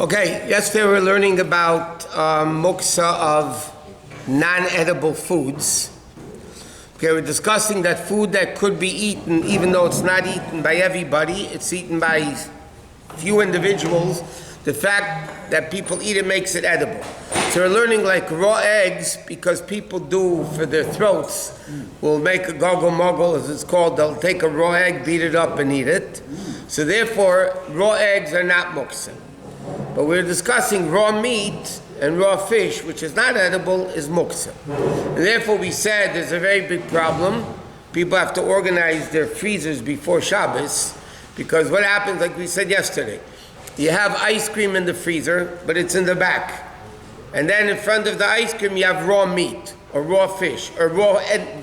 Okay, yesterday we were learning about Muktzeh of non-edible foods. Okay, we're discussing that food that could be eaten, even though it's not eaten by everybody, it's eaten by few individuals. The fact that people eat it makes it edible. So we're learning like raw eggs, because people do for their throats, will make a goggle-moggle, as it's called. They'll take a raw egg, beat it up, and eat it. So therefore, raw eggs are not Muktzeh. But we're discussing raw meat and raw fish, which is not edible, is Muktzeh. And therefore we said there's a very big problem. People have to organize their freezers before Shabbos, because what happens, like we said yesterday, you have ice cream in the freezer, but it's in the back. And then in front of the ice cream you have raw meat, or raw fish, or raw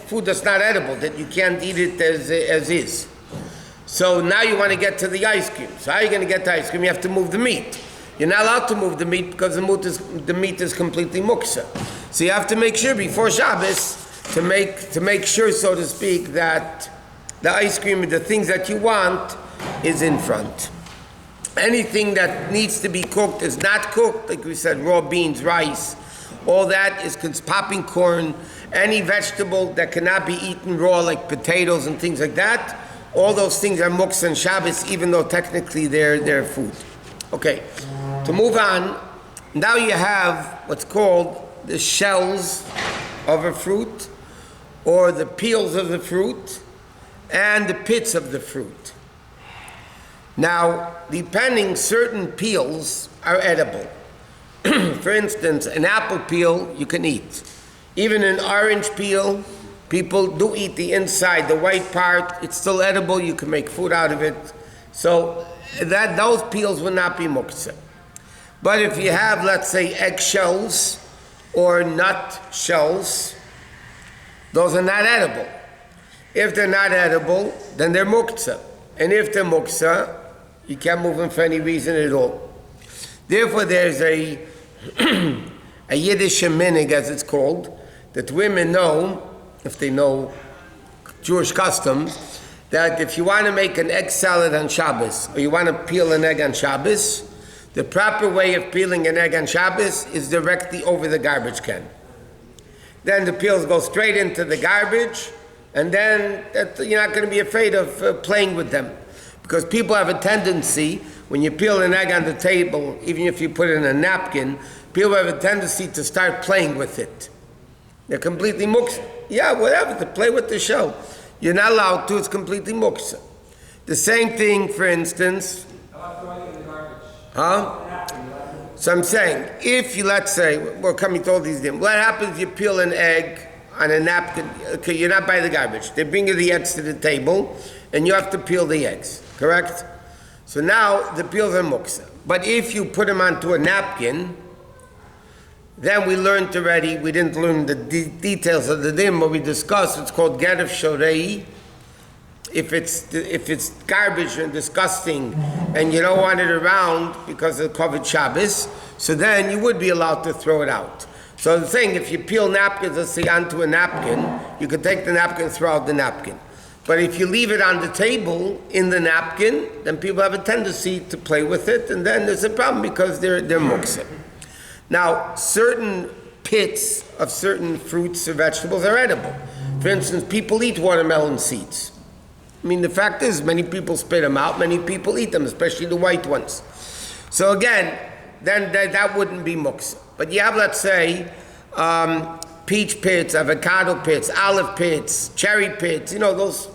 food that's not edible, that you can't eat it as is. So now you want to get to the ice cream. So how are you going to get to ice cream? You have to move the meat. You're not allowed to move the meat because the meat is completely Muktzeh. So you have to make sure before Shabbos to make sure, so to speak, that the ice cream, the things that you want, is in front. Anything that needs to be cooked is not cooked, like we said, raw beans, rice, all that is popping corn, any vegetable that cannot be eaten raw, like potatoes and things like that, all those things are Muktzeh and Shabbos, even though technically they're food. Okay, to move on, now you have what's called the shells of a fruit, or the peels of the fruit, and the pits of the fruit. Now, depending, certain peels are edible. For instance, an apple peel you can eat. Even an orange peel, people do eat the inside, the white part, it's still edible, you can make food out of it. So those peels will not be Muktzeh. But if you have, let's say, eggshells or nut shells, those are not edible. If they're not edible, then they're Muktzeh. And if they're Muktzeh, you can't move them for any reason at all. Therefore, there's a Yiddish minig, as it's called, that women know, if they know Jewish customs, that if you want to make an egg salad on Shabbos, or you want to peel an egg on Shabbos, the proper way of peeling an egg on Shabbos is directly over the garbage can. Then the peels go straight into the garbage, and then you're not going to be afraid of playing with them. Because people have a tendency, when you peel an egg on the table, even if you put it in a napkin, people have a tendency to start playing with it. They're completely Muktzeh. Yeah, whatever, to play with the shell. You're not allowed to, it's completely Muktzeh. The same thing, for instance. How about throwing it in the garbage? Huh? So I'm saying, if you, let's say, we're coming to all these things, what happens if you peel an egg on a napkin? Okay, you're not by the garbage. They bring you the eggs to the table, and you have to peel the eggs, correct? So now the peels are Muktzeh. But if you put them onto a napkin, then we learned already, we didn't learn the details of the din, but we discussed, it's called Geref Shorei. If it's garbage and disgusting, and you don't want it around because of covered Shabbos, so then you would be allowed to throw it out. So the thing, if you peel napkins, let's say, onto a napkin, you could take the napkin and throw out the napkin. But if you leave it on the table in the napkin, then people have a tendency to play with it, and then there's a problem because they're Muktzeh. Now, certain pits of certain fruits or vegetables are edible. For instance, people eat watermelon seeds. I mean, the fact is, many people spit them out, many people eat them, especially the white ones. So again, then that wouldn't be Muktzeh. But you have, let's say, peach pits, avocado pits, olive pits, cherry pits, those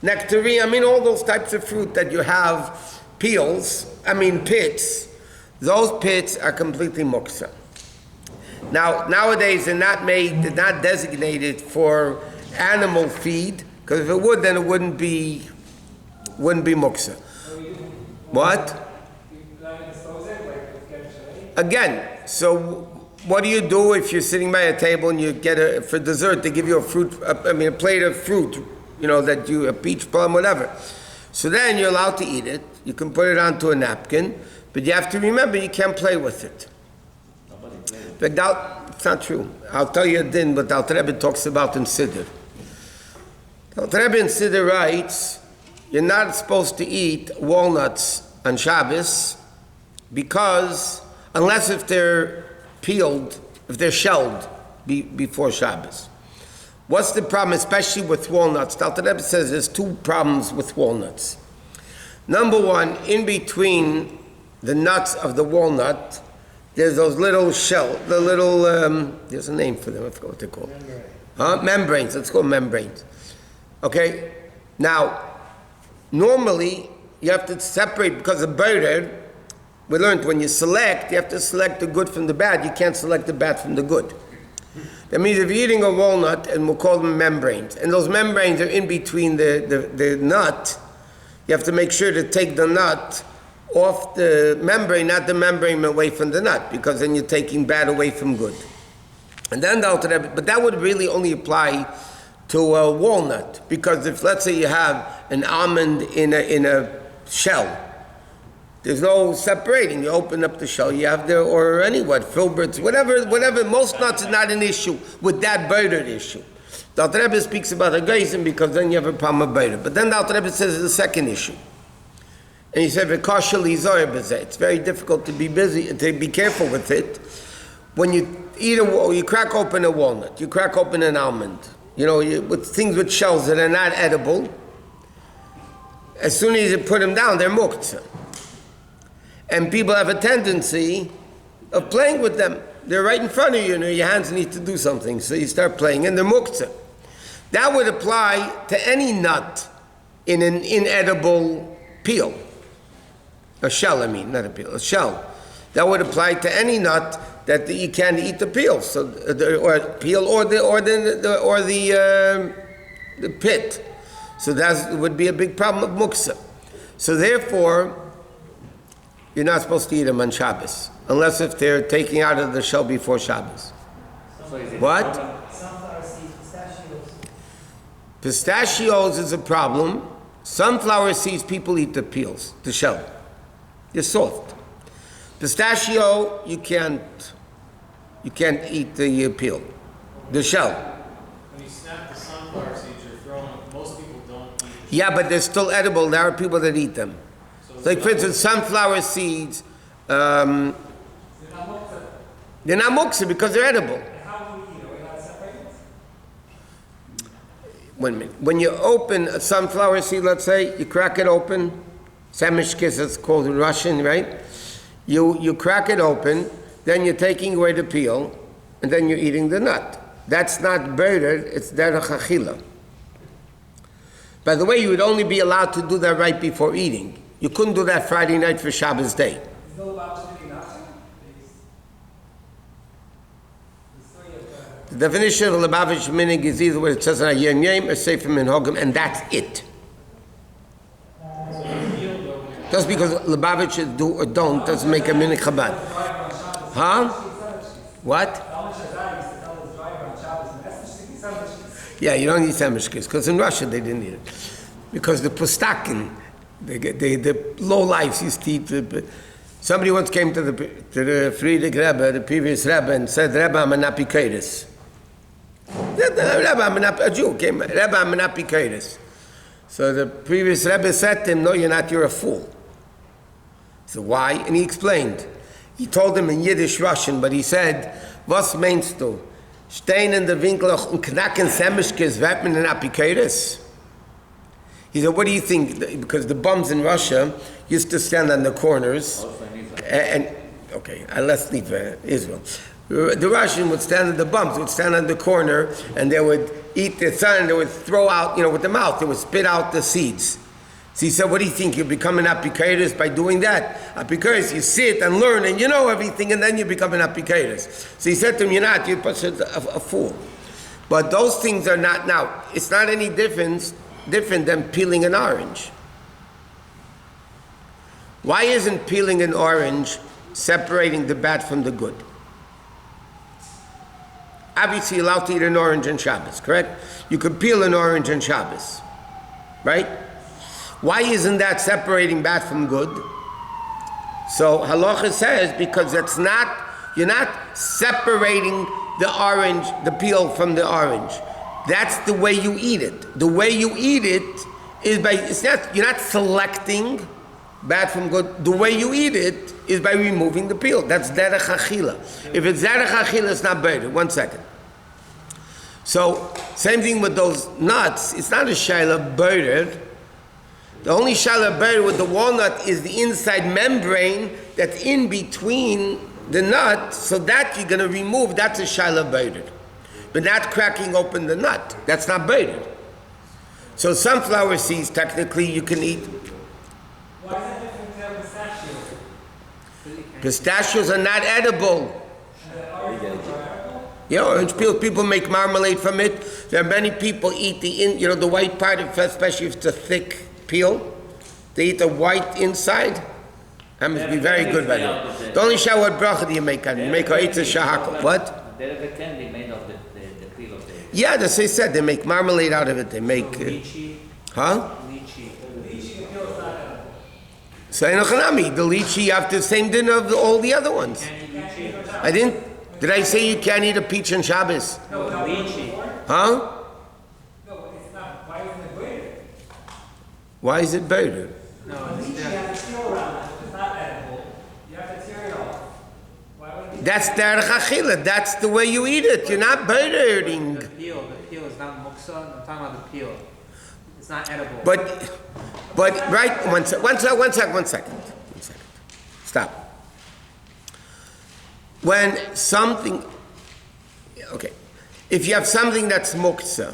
nectarine, all those types of fruit that you have pits, those pits are completely Muktzeh. Now, nowadays they're not designated for animal feed, because if it would, then it wouldn't be Muktzeh. What? Again, so what do you do if you're sitting by a table and you get for dessert, they give you a plate of fruit, a peach, plum, whatever. So then you're allowed to eat it. You can put it onto a napkin, but you have to remember you can't play with it. But it's not true. I'll tell you a din, but Alter Rebbe talks about in Siddur. Alter Rebbe in Siddur writes, you're not supposed to eat walnuts on Shabbos because unless if they're peeled, if they're shelled before Shabbos. What's the problem, especially with walnuts? The Alter Rebbe says there's two problems with walnuts. Number one, in between the nuts of the walnut, there's those little there's a name for them, I forgot what they're called. Membranes, let's call them membranes. Okay? Now, normally, you have to separate, because of bird, we learned when you select, you have to select the good from the bad. You can't select the bad from the good. That means if you're eating a walnut, and we'll call them membranes, and those membranes are in between the nut, you have to make sure to take the nut off the membrane, not the membrane away from the nut, because then you're taking bad away from good. And then but that would really only apply to a walnut, because if, let's say, you have an almond in a shell, there's no separating. You open up the shell, you have or filberts, whatever. Most nuts is not an issue with that bird issue. The Alter Rebbe speaks about a geisim because then you have a problem with bird. But then the Alter Rebbe says there's a second issue. And he said, it's very difficult to be busy, to be careful with it. When you eat you crack open a walnut, you crack open an almond, with things with shells that are not edible, as soon as you put them down, they're muktzeh. And people have a tendency of playing with them. They're right in front of you, your hands need to do something, so you start playing, and they're muktzeh. That would apply to any nut in an inedible peel. A shell, not a peel, a shell. That would apply to any nut that you can't eat the peel, the pit. So that would be a big problem with muktzeh. So therefore, you're not supposed to eat them on Shabbos, unless if they're taking out of the shell before Shabbos. What? Sunflower seeds, pistachios. Pistachios is a problem. Sunflower seeds, people eat the peels, the shell. They're soft. Pistachio, you can't eat the peel, the shell. When you snap the sunflower seeds, you're throwing. Most people don't eat. Yeah, but they're still edible. There are people that eat them. Like, for instance, sunflower seeds, they're not muktzeh because they're edible. How do we eat? Are we allowed to separate it? Wait a minute. When you open a sunflower seed, let's say, you crack it open, samishkis, it's called in Russian, right? You crack it open, then you're taking away the peel, and then you're eating the nut. That's not birded, it's derech achila. By the way, you would only be allowed to do that right before eating. You couldn't do that Friday night for Shabbos day. Is no Lubavitch doing nothing? The definition of Lubavitch minig is either what it says on Yom Yom or Sefer Minhagim, and that's it. Just because Lubavitch do or don't doesn't make a minig Chabad. Huh? What? Yeah, you don't need samishkis, because in Russia they didn't eat it. Because the pustakin, the low lives used to eat. Somebody once came to the Friedrich Rebbe, the previous Rebbe, and said, Rebbe, I'm an apikaitis. A Jew came, Rebbe, I'm an apikaitis. So the previous Rebbe said to him, no, you're not, you're a fool. So why? And he explained. He told him in Yiddish Russian, but he said, was meinst du? Stehen in der Winkel und knacken Semmischkes, wird man an apikaitis? He said, what do you think? Because the bums in Russia used to stand on the corners. Let's leave Israel. The Russian would stand on the bums, would stand on the corner, and they would eat the sun, and they would throw out, with the mouth, they would spit out the seeds. So he said, what do you think? You become an apikaitis by doing that? Apikaitis, you sit and learn, and you know everything, and then you become an apikaitis. So he said to him, you're not, you're a fool. But those things are not, now, it's not any different than peeling an orange. Why isn't peeling an orange separating the bad from the good? Obviously, you're allowed to eat an orange on Shabbos, correct? You could peel an orange on Shabbos, right? Why isn't that separating bad from good? So halacha says because you're not separating the orange, the peel from the orange. That's the way you eat it. The way you eat it is you're not selecting bad from good. The way you eat it is by removing the peel. That's derech achila. If it's derech achila, it's not better. 1 second. So, same thing with those nuts. It's not a shaila better. The only shaila better with the walnut is the inside membrane that's in between the nut, so that you're going to remove. That's a shaila better. But not cracking open the nut. That's not better. So sunflower seeds, technically, you can eat. Why is it different than pistachios? Pistachios are not edible. Orange peels are edible? Yeah, orange peels, people make marmalade from it. There are many people eat the white part, especially if it's a thick peel. They eat the white inside. That must be very good by the way. The only shower bracha do you make on it? You make a eitz shahak. What? There is a candy made of the peel of the... Yeah, that's what they said. They make marmalade out of it. They make... lychee. Huh? Lychee. Lychee, the peel is not edible. So Enochanami, the lychee, you have the same dinner of all the other ones. I didn't... Did I say you can't eat a peach on Shabbos? No, lychee. Huh? No, it's not. Why isn't it better? Why is it better? No, lychee has a peel around it. It's not edible. You have to tear it off. Why would it be? That's derech achila. That's the way you eat it. You're not birding. The peel is not muktzeh. I'm talking about the peel. It's not edible. But right, one second. Stop. When something, okay, if you have something that's muktzeh,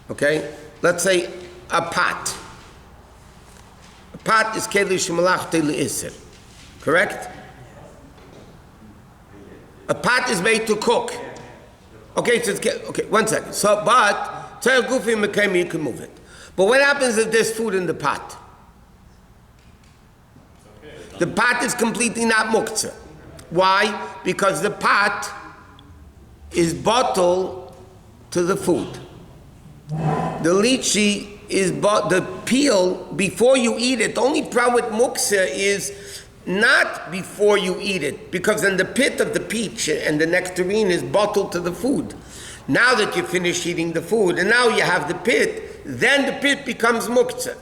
okay, let's say a pot. A pot is kelish melachot le'isr, correct? A pot is made to cook. Okay, so okay, 1 second. So, but tzarech gufi mekayim, you can move it. But what happens if there's food in the pot? The pot is completely not muktzeh. Why? Because the pot is bottled to the food. The lychee is the peel before you eat it. The only problem with muktzeh is not before you eat it, because then the pit of the peach and the nectarine is bottled to the food. Now that you finish eating the food and now you have the pit, then the pit becomes muktzeh.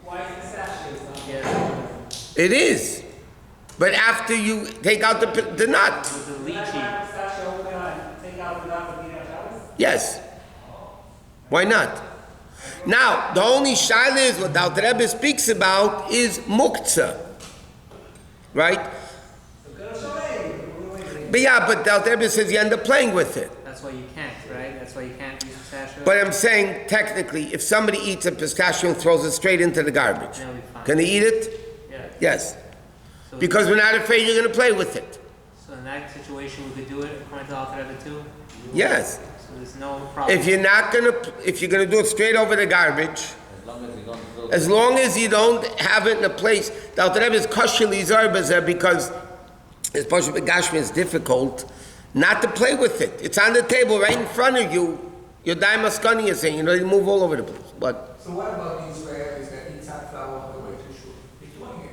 Why is pistachios not edible? It is. But after you take out the nut. The Can I lychee. buy a pistachio, open it and take out the nut and eat it on Shabbos? Yes. Why not? Now, the only shaila is what the Alter Rebbe speaks about is muktzeh. Right? So go to Shabbat. But yeah, but the Alter Rebbe says you end up playing with it. That's why you can't, right? That's why you can't use pistachio. But I'm saying, technically, if somebody eats a pistachio and throws it straight into the garbage, That'll be fine. can they eat it? Yeah. Yes. So, Because we're not afraid you're going to play with it. so in that situation, we could do it according to Alter Rebbe too. Yes. So there's no problem. If you're going to do it straight over the garbage, As long as you don't throw... as long as you don't have it in a place, the Alter Rebbe is kosher lizar because it's partial begashmi, it's difficult not to play with it. It's on the table right in front of you. Your daimaskani is saying, you move all over the place. But So what about these Israelis that eat sunflower on the way to shul? They're doing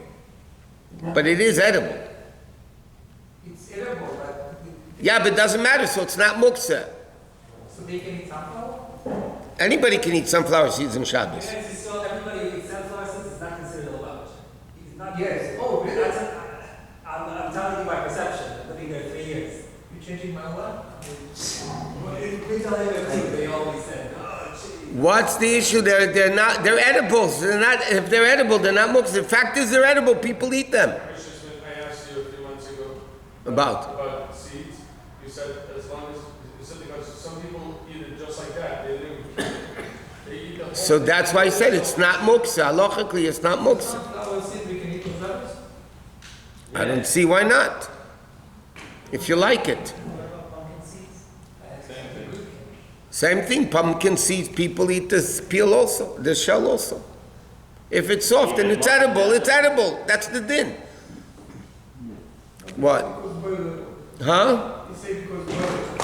it. But it is edible. It's edible, but Yeah, but it doesn't matter, so it's not muktzeh. so they can eat sunflower? Anybody can eat sunflower seeds on Shabbos. Yes, it's still everybody who eats sunflower seeds is not considered a Lubavitch. It's not. Yes. Oh, really? I'm telling you by perception. I've living there 3 years. You're changing my what? We tell everybody, they always said, oh, gee. What's the issue? They're edibles. They're not, if they're edible, they're not muktzeh. The fact is they're edible. People eat them. I asked you a few months ago About. seeds. You said as long as, you said because some people eat it just like that. They eat the whole So that's why I said it's not muktzeh. Halachically, it's not muktzeh. Sunflower seed we can eat on Shabbos? I don't see why not. If you like it. Same thing, pumpkin seeds, people eat this peel also, the shell also. If it's soft and it's edible, it's edible. That's the din. What? Huh? You say because bird.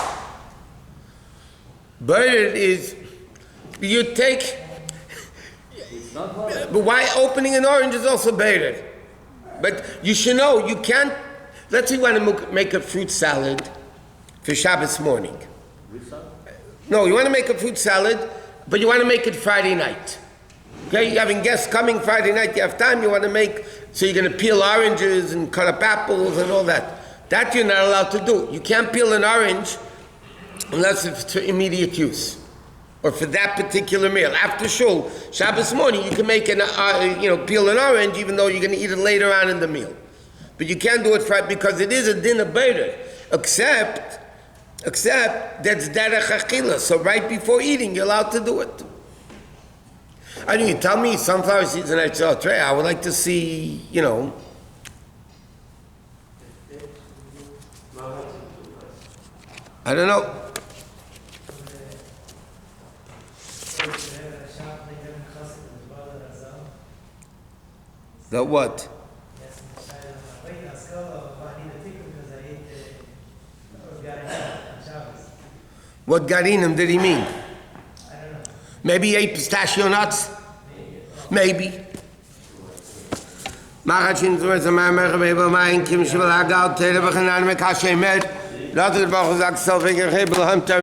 Bird is, you take, but why opening an orange is also bird. But you should know, you can't, let's say you want to make a fruit salad for Shabbos morning. No, you want to make a fruit salad, but you want to make it Friday night. Okay, you're having guests coming Friday night, you have time, you want to make, so you're going to peel oranges and cut up apples and all that. That you're not allowed to do. You can't peel an orange unless it's to immediate use, or for that particular meal. After shul, Shabbos morning, you can make peel an orange, even though you're going to eat it later on in the meal. But you can't do it because it is a din of better, except that's derech achila. So right before eating, you're allowed to do it. I mean, you tell me sunflower seeds and I saw tray. I would like to see, I don't know. The what? What garinim did he mean? I don't know. Maybe he ate pistachio nuts? Maybe. Machin zuerst am Merch Bebel mein Kim Shvel Agal Tere Bechanan Mekashe Med. Laat het wel gezegd zelf ik hebel hem